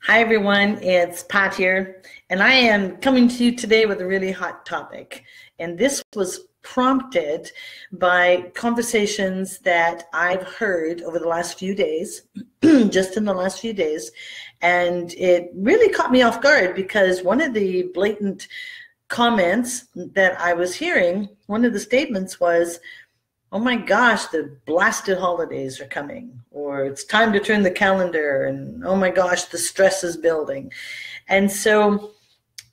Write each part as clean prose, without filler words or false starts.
Hi everyone, it's Pat here, and I am coming to you today with a really hot topic. And this was prompted by conversations that I've heard over the last few days, just in the last few days, and it really caught me off guard because one of the blatant comments that I was hearing, one of the statements was, "Oh my gosh, the blasted holidays are coming," or "it's time to turn the calendar," and "oh my gosh, the stress is building." And so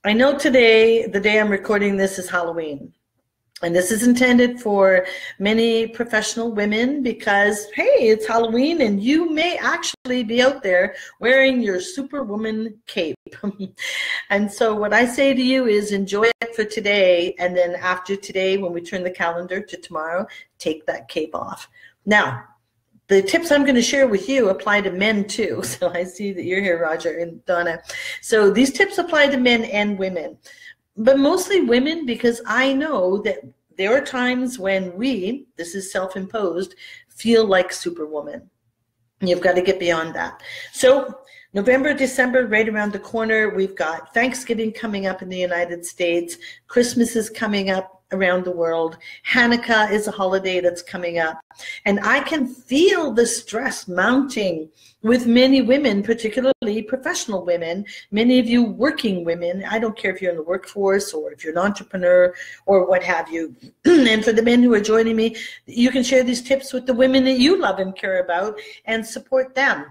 I know today, the day I'm recording this, is Halloween. And this is intended for many professional women because, hey, it's Halloween and you may actually be out there wearing your Superwoman cape. And so what I say to you is enjoy it for today, and then after today, when we turn the calendar to tomorrow, take that cape off. Now, the tips I'm going to share with you apply to men too. So I see that you're here, Roger and Donna. So these tips apply to men and women, but mostly women, because I know that there are times when we, this is self-imposed, feel like Superwoman. You've got to get beyond that. So November, December, right around the corner, we've got Thanksgiving coming up in the United States. Christmas is coming up around the world. Hanukkah is a holiday that's coming up. And I can feel the stress mounting with many women, particularly professional women, many of you working women. I don't care if you're in the workforce or if you're an entrepreneur or what have you. And for the men who are joining me, you can share these tips with the women that you love and care about and support them.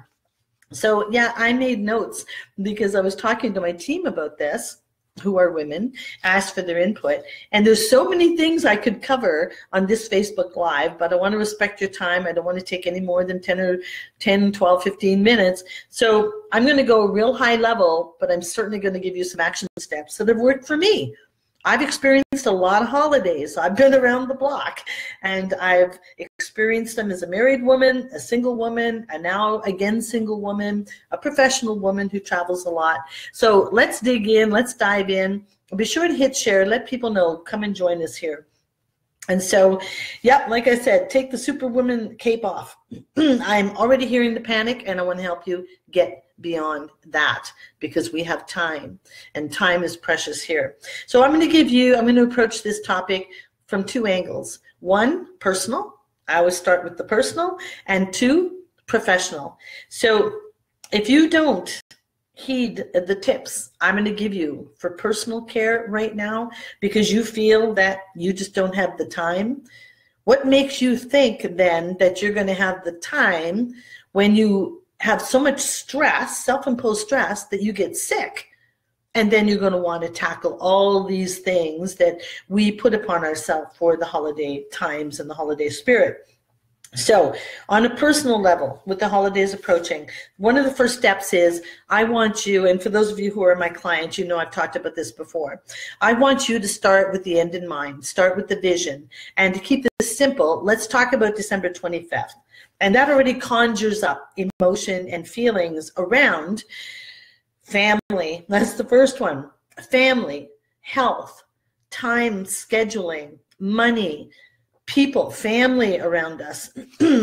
So yeah, I made notes because I was talking to my team about this, who are women, asked for their input. And there's so many things I could cover on this Facebook Live, but I want to respect your time. I don't want to take any more than 10, 12, 15 minutes. So I'm going to go real high level, but I'm certainly going to give you some action steps that have worked for me. I've experienced a lot of holidays. I've been around the block, and I've experienced them as a married woman, a single woman, and now again single woman, a professional woman who travels a lot. So let's dig in, let's dive in. Be sure to hit share, let people know, come and join us here. And so, yeah, like I said, take the Superwoman cape off. I'm already hearing the panic, and I want to help you get beyond that because we have time, and time is precious here. So I'm going to approach this topic from two angles. One, personal. I always start with the personal, and two, professional. So if you don't heed the tips I'm going to give you for personal care right now because you feel that you just don't have the time, what makes you think then that you're going to have the time when you have so much stress, self-imposed stress, that you get sick? And then you're going to want to tackle all these things that we put upon ourselves for the holiday times and the holiday spirit. So on a personal level, with the holidays approaching, one of the first steps is I want you, and for those of you who are my clients, you know I've talked about this before, I want you to start with the end in mind, start with the vision. And to keep this simple, let's talk about December 25th. And that already conjures up emotion and feelings around family. That's the first one. Family, health, time scheduling, money, people, family around us.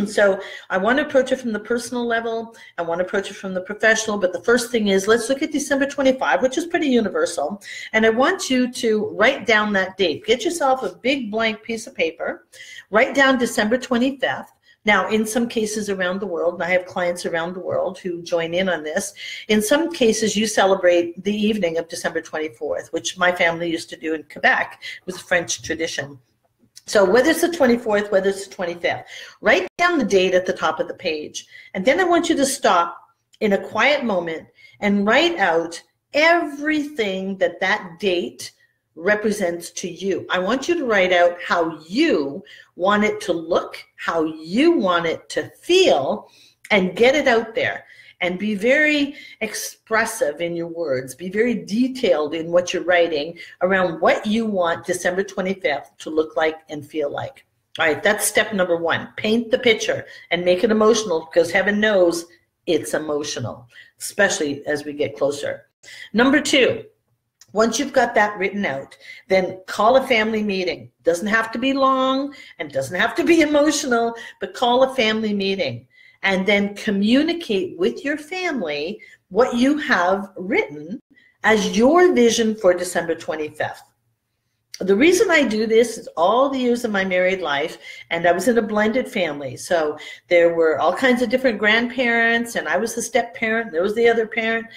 So I want to approach it from the personal level. I want to approach it from the professional. But the first thing is, let's look at December 25, which is pretty universal. And I want you to write down that date. Get yourself a big blank piece of paper. Write down December 25th. Now, in some cases around the world, and I have clients around the world who join in on this, in some cases you celebrate the evening of December 24th, which my family used to do in Quebec with French tradition. So whether it's the 24th, whether it's the 25th, write down the date at the top of the page. And then I want you to stop in a quiet moment and write out everything that that date represents to you. I want you to write out how you want it to look, how you want it to feel, and get it out there. And be very expressive in your words. Be very detailed in what you're writing around what you want December 25th to look like and feel like. All right, that's step number one. Paint the picture and make it emotional, because heaven knows it's emotional, especially as we get closer. Number two, once you've got that written out, then call a family meeting. Doesn't have to be long and doesn't have to be emotional, but call a family meeting. And then communicate with your family what you have written as your vision for December 25th. The reason I do this is all the years of my married life, and I was in a blended family. So there were all kinds of different grandparents, and I was the step parent, there was the other parent.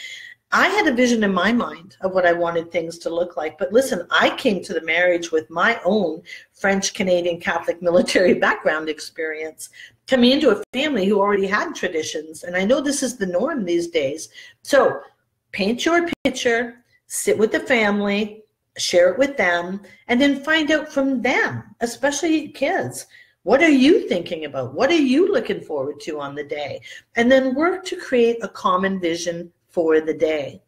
I had a vision in my mind of what I wanted things to look like. But listen, I came to the marriage with my own French, Canadian, Catholic military background experience, coming into a family who already had traditions. And I know this is the norm these days. So paint your picture, sit with the family, share it with them, and then find out from them, especially kids. What are you thinking about? What are you looking forward to on the day? And then work to create a common vision for the day.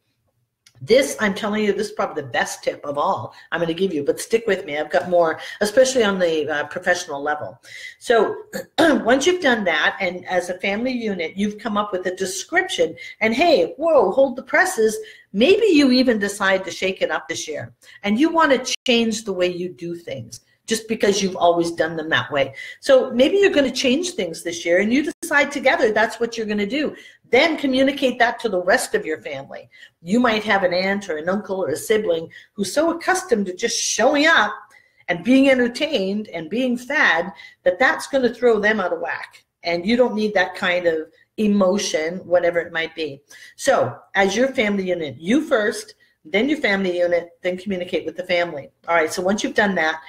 This, I'm telling you, this is probably the best tip of all I'm going to give you, but stick with me. I've got more, especially on the professional level. So once you've done that, and as a family unit, you've come up with a description, and hey, whoa, hold the presses. Maybe you even decide to shake it up this year, and you want to change the way you do things just because you've always done them that way. So maybe you're going to change things this year, and you decide together that's what you're going to do. Then communicate that to the rest of your family. You might have an aunt or an uncle or a sibling who's so accustomed to just showing up and being entertained and being fed that that's going to throw them out of whack. And you don't need that kind of emotion, whatever it might be. So as your family unit, you first, then your family unit, then communicate with the family. All right, so once you've done that,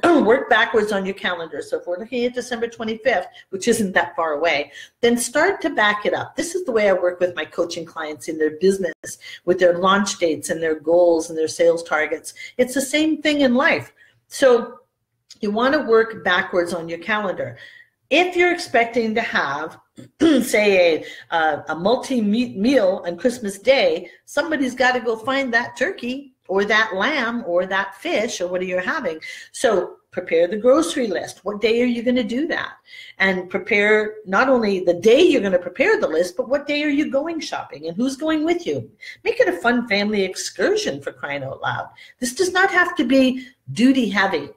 work backwards on your calendar. So if we're looking at December 25th, which isn't that far away, then start to back it up. This is the way I work with my coaching clients in their business, with their launch dates and their goals and their sales targets. It's the same thing in life. So you want to work backwards on your calendar. If you're expecting to have, say, a multi-meal on Christmas Day, somebody's got to go find that turkey or that lamb or that fish or what are you having. So prepare the grocery list. What day are you going to do that? And prepare not only the day you're going to prepare the list, but what day are you going shopping and who's going with you? Make it a fun family excursion, for crying out loud. This does not have to be duty heavy.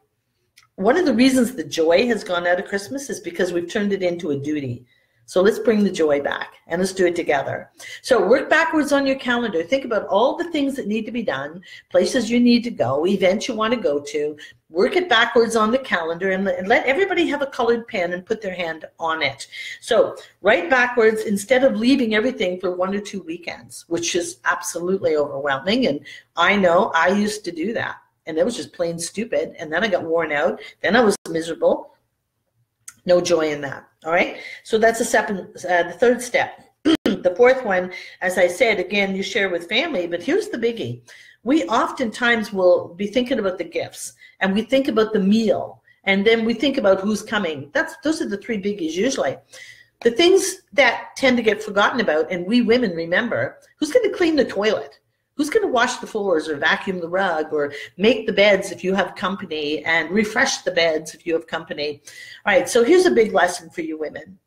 One of the reasons the joy has gone out of Christmas is because we've turned it into a duty. So let's bring the joy back and let's do it together. So work backwards on your calendar. Think about all the things that need to be done, places you need to go, events you want to go to. Work it backwards on the calendar and let everybody have a colored pen and put their hand on it. So write backwards instead of leaving everything for 1 or 2 weekends, which is absolutely overwhelming. And I know I used to do that. And it was just plain stupid. And then I got worn out. Then I was miserable. No joy in that. All right. So that's the third step. The fourth one, as I said, again, you share with family. But here's the biggie. We oftentimes will be thinking about the gifts. And we think about the meal. And then we think about who's coming. Those are the 3 biggies usually. The things that tend to get forgotten about, and we women remember, who's going to clean the toilet? Who's going to wash the floors or vacuum the rug or make the beds if you have company and refresh the beds if you have company? All right, so here's a big lesson for you women.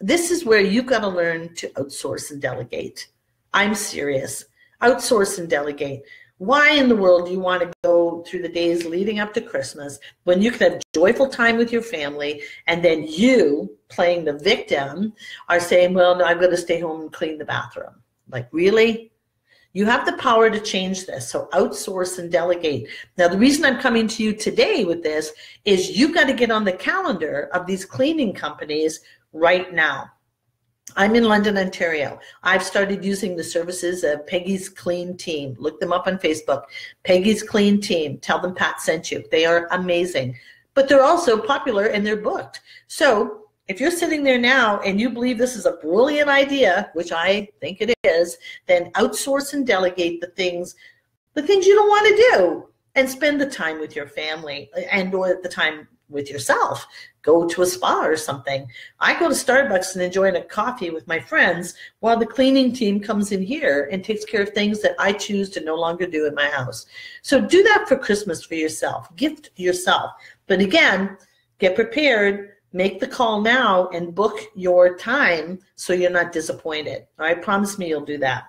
This is where you've got to learn to outsource and delegate. I'm serious. Outsource and delegate. Why in the world do you want to go through the days leading up to Christmas when you can have joyful time with your family and then you, playing the victim, are saying, well, no, I'm going to stay home and clean the bathroom? Like, really? You have the power to change this, so outsource and delegate. Now, the reason I'm coming to you today with this is you've got to get on the calendar of these cleaning companies right now. I'm in London, Ontario. I've started using the services of Peggy's Clean Team. Look them up on Facebook. Peggy's Clean Team. Tell them Pat sent you. They are amazing. But they're also popular and they're booked. So if you're sitting there now and you believe this is a brilliant idea, which I think it is, then outsource and delegate the things you don't want to do and spend the time with your family and or the time with yourself. Go to a spa or something. I go to Starbucks and enjoy a coffee with my friends while the cleaning team comes in here and takes care of things that I choose to no longer do in my house. So do that for Christmas for yourself. Gift yourself. But again, get prepared. Make the call now and book your time so you're not disappointed. All right, promise me you'll do that.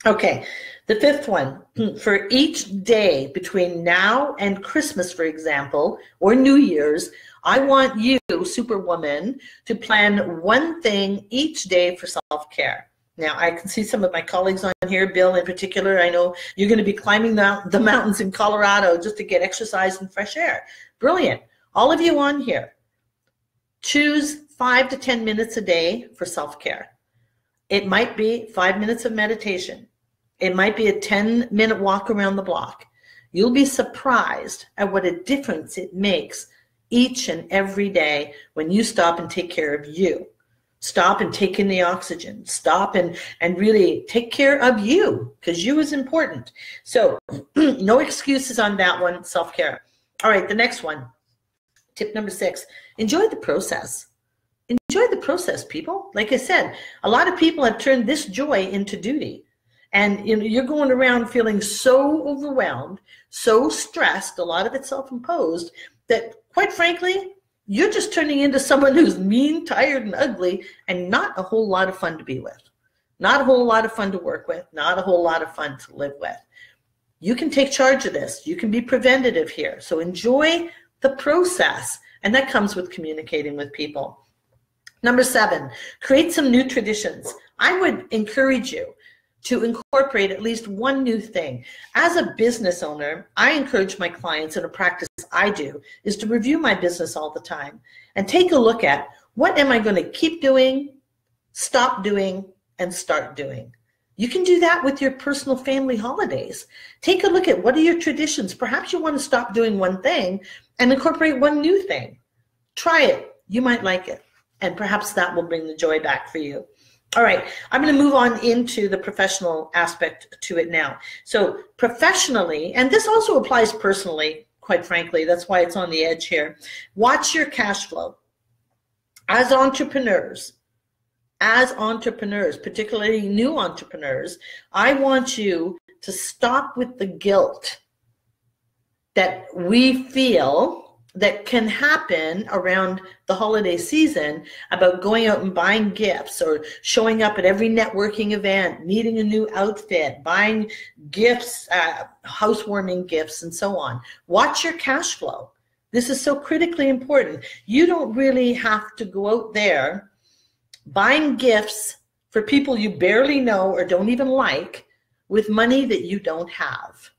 Okay, the fifth one, for each day between now and Christmas, for example, or New Year's, I want you, Superwoman, to plan one thing each day for self-care. Now, I can see some of my colleagues on here, Bill in particular. I know you're going to be climbing the mountains in Colorado just to get exercise and fresh air. Brilliant. All of you on here, choose 5 to 10 minutes a day for self-care. It might be 5 minutes of meditation. It might be a 10-minute walk around the block. You'll be surprised at what a difference it makes each and every day when you stop and take care of you. Stop and take in the oxygen. Stop and really take care of you, because you is important. So no excuses on that one, self-care. All right, the next one, tip number 6, enjoy the process. Enjoy the process, people. Like I said, a lot of people have turned this joy into duty. And you're going around feeling so overwhelmed, so stressed, a lot of it self-imposed, that quite frankly, you're just turning into someone who's mean, tired, and ugly, and not a whole lot of fun to be with. Not a whole lot of fun to work with, not a whole lot of fun to live with. You can take charge of this. You can be preventative here. So enjoy the process, and that comes with communicating with people. Number 7, create some new traditions. I would encourage you to incorporate at least one new thing. As a business owner, I encourage my clients, and a practice I do is to review my business all the time and take a look at what am I going to keep doing, stop doing, and start doing. You can do that with your personal family holidays. Take a look at what are your traditions. Perhaps you want to stop doing one thing and incorporate one new thing. Try it. You might like it. And perhaps that will bring the joy back for you. All right, I'm going to move on into the professional aspect to it now. So professionally, and this also applies personally, quite frankly, that's why it's on the edge here. Watch your cash flow. As entrepreneurs, particularly new entrepreneurs, I want you to stop with the guilt that we feel that can happen around the holiday season about going out and buying gifts or showing up at every networking event, needing a new outfit, buying gifts, housewarming gifts, and so on. Watch your cash flow. This is so critically important. You don't really have to go out there buying gifts for people you barely know or don't even like with money that you don't have.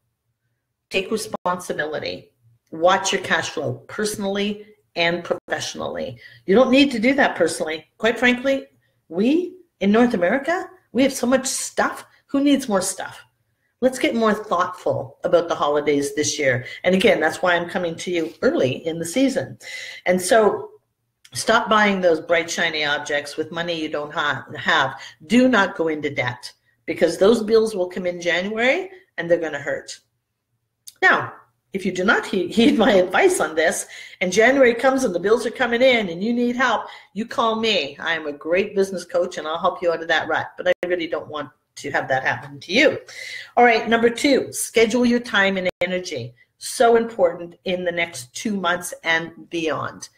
Take responsibility. Watch your cash flow personally and professionally. You don't need to do that personally. Quite frankly, we in North America, we have so much stuff. Who needs more stuff? Let's get more thoughtful about the holidays this year. And again, that's why I'm coming to you early in the season. And so stop buying those bright, shiny objects with money you don't have. Do not go into debt, because those bills will come in January and they're going to hurt. Now, if you do not heed my advice on this, and January comes and the bills are coming in and you need help, you call me. I am a great business coach and I'll help you out of that rut, but I really don't want to have that happen to you. All right, number 2, schedule your time and energy. So important in the next 2 months and beyond.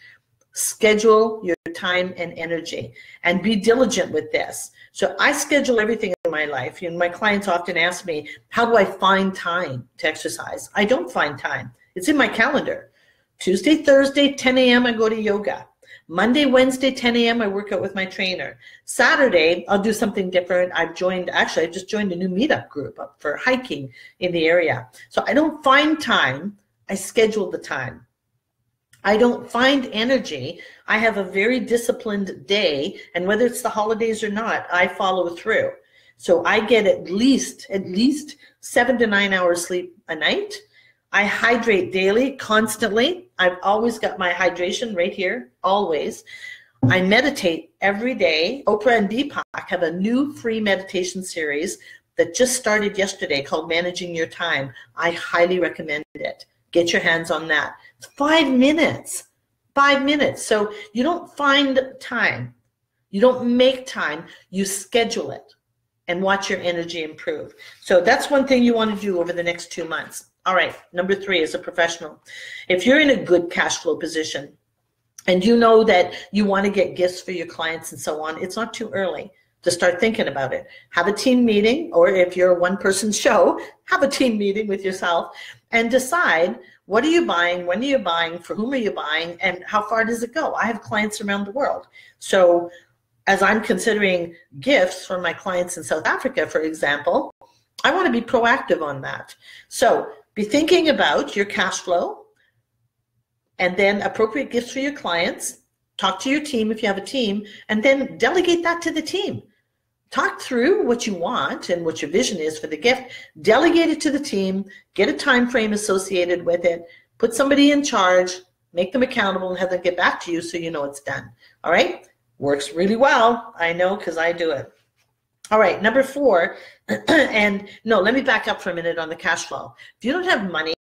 Schedule your time and energy and be diligent with this. So I schedule everything in my life. My clients often ask me, how do I find time to exercise? I don't find time. It's in my calendar. Tuesday, Thursday, 10 a.m. I go to yoga. Monday, Wednesday, 10 a.m. I work out with my trainer. Saturday, I'll do something different. I just joined a new meetup group up for hiking in the area. So I don't find time. I schedule the time. I don't find energy. I have a very disciplined day, and whether it's the holidays or not, I follow through. So I get at least 7 to 9 hours sleep a night. I hydrate daily, constantly. I've always got my hydration right here, always. I meditate every day. Oprah and Deepak have a new free meditation series that just started yesterday called Managing Your Time. I highly recommend it. Get your hands on that. It's 5 minutes. 5 minutes. So you don't find time. You don't make time. You schedule it and watch your energy improve. So that's one thing you want to do over the next 2 months. All right, number 3, as a professional, if you're in a good cash flow position and you know that you want to get gifts for your clients and so on, it's not too early to start thinking about it. Have a team meeting, or if you're a one-person show, have a team meeting with yourself and decide, what are you buying, when are you buying, for whom are you buying, and how far does it go? I have clients around the world. So as I'm considering gifts for my clients in South Africa, for example, I want to be proactive on that. So be thinking about your cash flow and then appropriate gifts for your clients. Talk to your team if you have a team, and then delegate that to the team. Talk through what you want and what your vision is for the gift. Delegate it to the team. Get a time frame associated with it. Put somebody in charge. Make them accountable and have them get back to you so you know it's done. All right? Works really well. I know because I do it. All right, number 4, and no, let me back up for a minute on the cash flow. If you don't have money,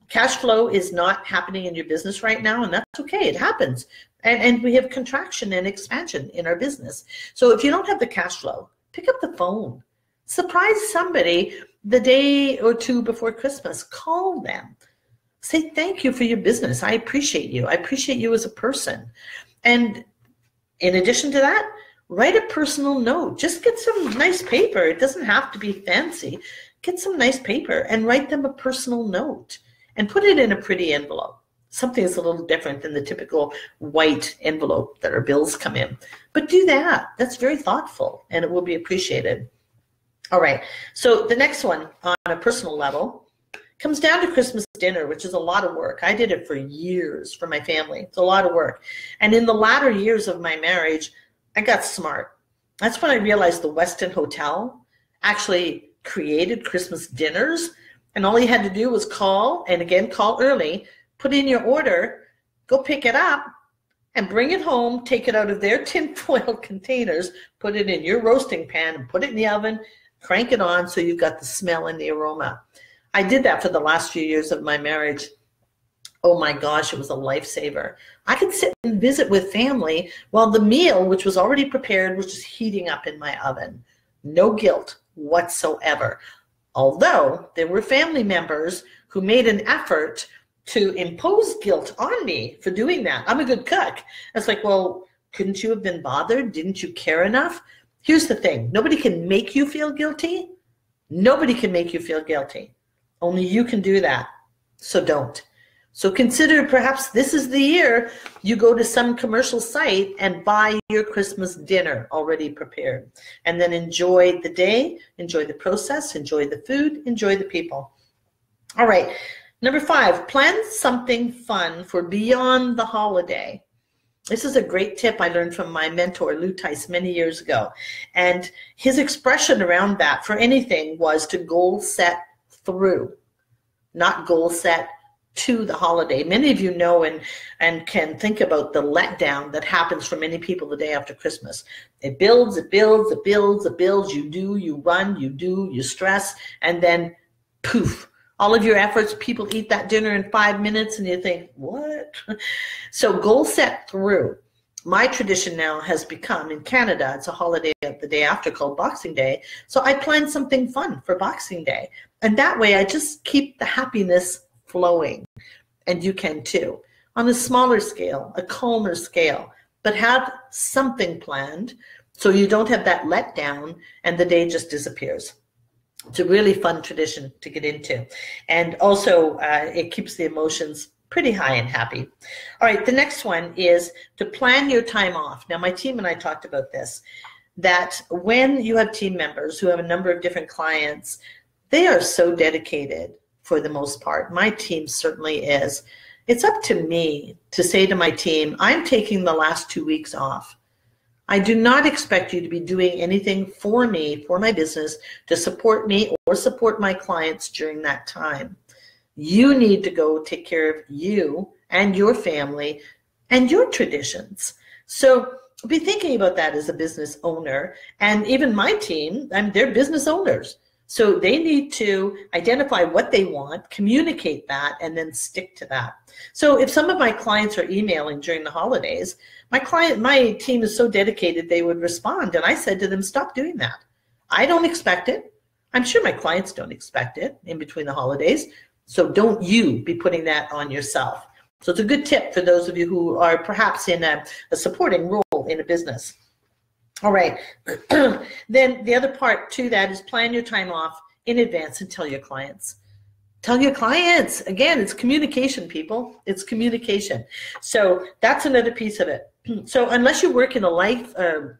cash flow is not happening in your business right now, and that's okay. It happens. And we have contraction and expansion in our business. So if you don't have the cash flow, pick up the phone. Surprise somebody the day or two before Christmas. Call them. Say thank you for your business. I appreciate you. I appreciate you as a person. And in addition to that, write a personal note. Just get some nice paper. It doesn't have to be fancy. Get some nice paper and write them a personal note and put it in a pretty envelope. Something that's a little different than the typical white envelope that our bills come in. But do that. That's very thoughtful and it will be appreciated. All right. So the next one on a personal level comes down to Christmas dinner, which is a lot of work. I did it for years for my family. It's a lot of work. And in the latter years of my marriage, I got smart. That's when I realized the Westin Hotel actually created Christmas dinners, and all you had to do was call, and again, call early, put in your order, go pick it up, and bring it home, take it out of their tin foil containers, put it in your roasting pan, and put it in the oven, crank it on so you've got the smell and the aroma. I did that for the last few years of my marriage. Oh my gosh, it was a lifesaver. I could sit and visit with family while the meal, which was already prepared, was just heating up in my oven. No guilt whatsoever. Although there were family members who made an effort to impose guilt on me for doing that. I'm a good cook. It's like, well, couldn't you have been bothered? Didn't you care enough? Here's the thing. Nobody can make you feel guilty. Nobody can make you feel guilty. Only you can do that. So don't. So consider perhaps this is the year you go to some commercial site and buy your Christmas dinner already prepared. And then enjoy the day, enjoy the process, enjoy the food, enjoy the people. All right. Number 5, plan something fun for beyond the holiday. This is a great tip I learned from my mentor, Lou Tice, many years ago. And his expression around that for anything was to goal set through, not goal set to the holiday. Many of you know and can think about the letdown that happens for many people the day after Christmas. It builds, it builds, it builds, it builds. You do, you run, you do, you stress, and then poof. All of your efforts, people eat that dinner in 5 minutes and you think, what? So goal set through. My tradition now has become, in Canada, it's a holiday the day after called Boxing Day. So I plan something fun for Boxing Day. And that way I just keep the happiness flowing. And you can too. On a smaller scale, a calmer scale, but have something planned so you don't have that letdown and the day just disappears. It's a really fun tradition to get into. And also it keeps the emotions pretty high and happy. All right, the next one is to plan your time off. Now, my team and I talked about this, that when you have team members who have a number of different clients, they are so dedicated for the most part. My team certainly is. It's up to me to say to my team, I'm taking the last 2 weeks off. I do not expect you to be doing anything for me, for my business, to support me or support my clients during that time. You need to go take care of you and your family and your traditions. So be thinking about that as a business owner. And even my team, they're business owners. So they need to identify what they want, communicate that, and then stick to that. So if some of my clients are emailing during the holidays, my team is so dedicated they would respond. And I said to them, stop doing that. I don't expect it. I'm sure my clients don't expect it in between the holidays. So don't you be putting that on yourself. So it's a good tip for those of you who are perhaps in a supporting role in a business. All right. Then the other part to that is plan your time off in advance and tell your clients. Tell your clients. Again, it's communication, people. It's communication. So that's another piece of it. So unless you work in a life and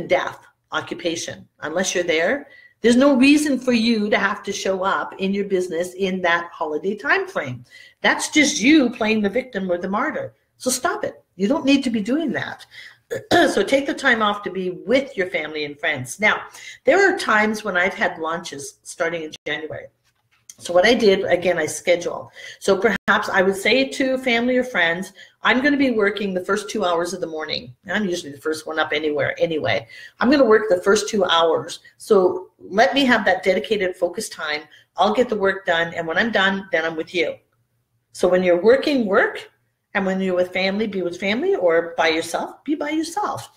death occupation, unless you're there, there's no reason for you to have to show up in your business in that holiday time frame. That's just you playing the victim or the martyr. So stop it. You don't need to be doing that. So take the time off to be with your family and friends. Now, there are times when I've had launches starting in January. So what I did, again, I schedule. So perhaps I would say to family or friends, I'm going to be working the first 2 hours of the morning. I'm usually the first one up anyway. I'm going to work the first 2 hours. So let me have that dedicated focus time. I'll get the work done. And when I'm done, then I'm with you. So when you're working, work. And when you're with family, be with family, or by yourself, be by yourself.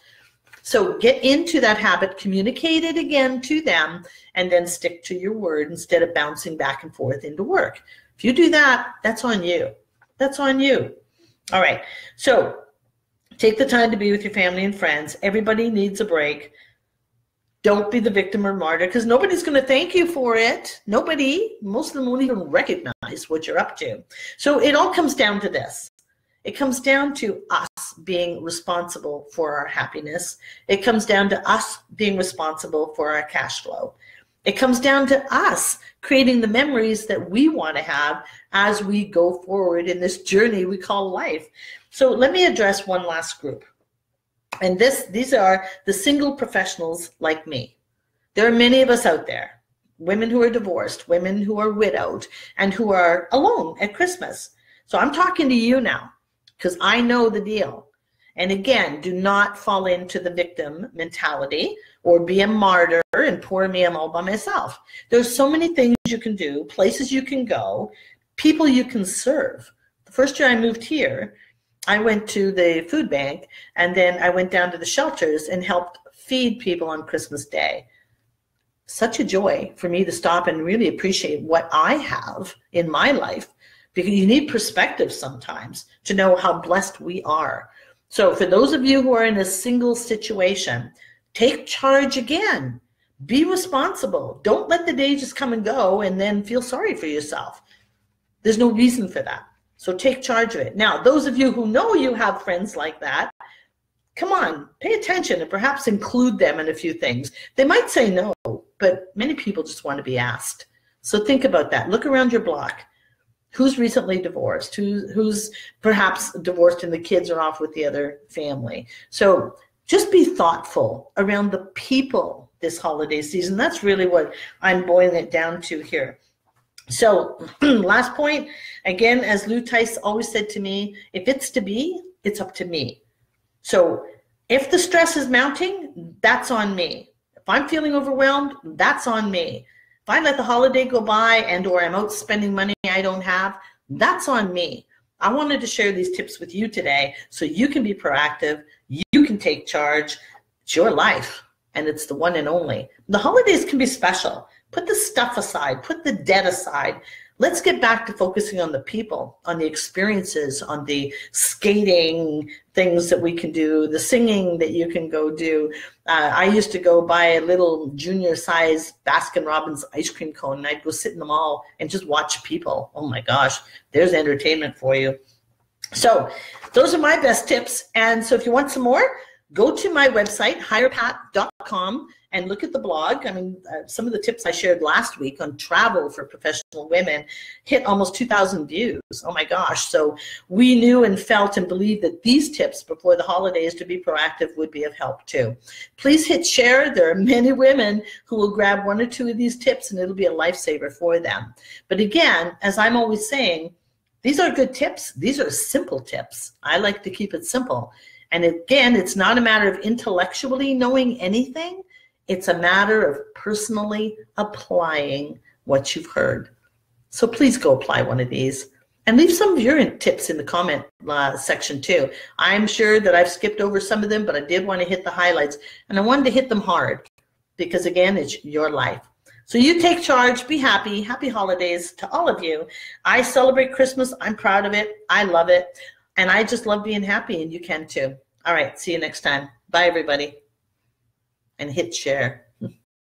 So get into that habit, communicate it again to them, and then stick to your word instead of bouncing back and forth into work. If you do that, that's on you. That's on you. All right. So take the time to be with your family and friends. Everybody needs a break. Don't be the victim or martyr, because nobody's going to thank you for it. Nobody. Most of them won't even recognize what you're up to. So it all comes down to this. It comes down to us being responsible for our happiness. It comes down to us being responsible for our cash flow. It comes down to us creating the memories that we want to have as we go forward in this journey we call life. So let me address one last group. And these are the single professionals like me. There are many of us out there, women who are divorced, women who are widowed, and who are alone at Christmas. So I'm talking to you now, because I know the deal. And again, do not fall into the victim mentality or be a martyr and poor me, I'm all by myself. There's so many things you can do, places you can go, people you can serve. The first year I moved here, I went to the food bank, and then I went down to the shelters and helped feed people on Christmas Day. Such a joy for me to stop and really appreciate what I have in my life, because you need perspective sometimes to know how blessed we are. So for those of you who are in a single situation, take charge again. Be responsible. Don't let the day just come and go and then feel sorry for yourself. There's no reason for that. So take charge of it. Now, those of you who know you have friends like that, come on, pay attention and perhaps include them in a few things. They might say no, but many people just want to be asked. So think about that. Look around your block. Who's recently divorced? Who's perhaps divorced and the kids are off with the other family? So just be thoughtful around the people this holiday season. That's really what I'm boiling it down to here. So last point, again, as Lou Tice always said to me, if it's to be, it's up to me. So if the stress is mounting, that's on me. If I'm feeling overwhelmed, that's on me. If I let the holiday go by and or I'm out spending money I don't have, that's on me. I wanted to share these tips with you today so you can be proactive, you can take charge. It's your life, and it's the one and only. The holidays can be special. Put the stuff aside, put the debt aside. Let's get back to focusing on the people, on the experiences, on the skating things that we can do, the singing that you can go do. I used to go buy a little junior size Baskin Robbins ice cream cone, and I'd go sit in the mall and just watch people. Oh my gosh, there's entertainment for you. So those are my best tips. And so if you want some more, go to my website, higherpath.com, and look at the blog. I mean, some of the tips I shared last week on travel for professional women hit almost 2,000 views. Oh my gosh. So we knew and felt and believed that these tips before the holidays to be proactive would be of help too. Please hit share. There are many women who will grab one or two of these tips and it'll be a lifesaver for them. But again, as I'm always saying, these are good tips. These are simple tips. I like to keep it simple. And again, it's not a matter of intellectually knowing anything. It's a matter of personally applying what you've heard. So please go apply one of these and leave some of your tips in the comment section too. I'm sure that I've skipped over some of them, but I did want to hit the highlights, and I wanted to hit them hard because again, it's your life. So you take charge, be happy, happy holidays to all of you. I celebrate Christmas. I'm proud of it. I love it. And I just love being happy, and you can too. All right, see you next time. Bye, everybody. And hit share.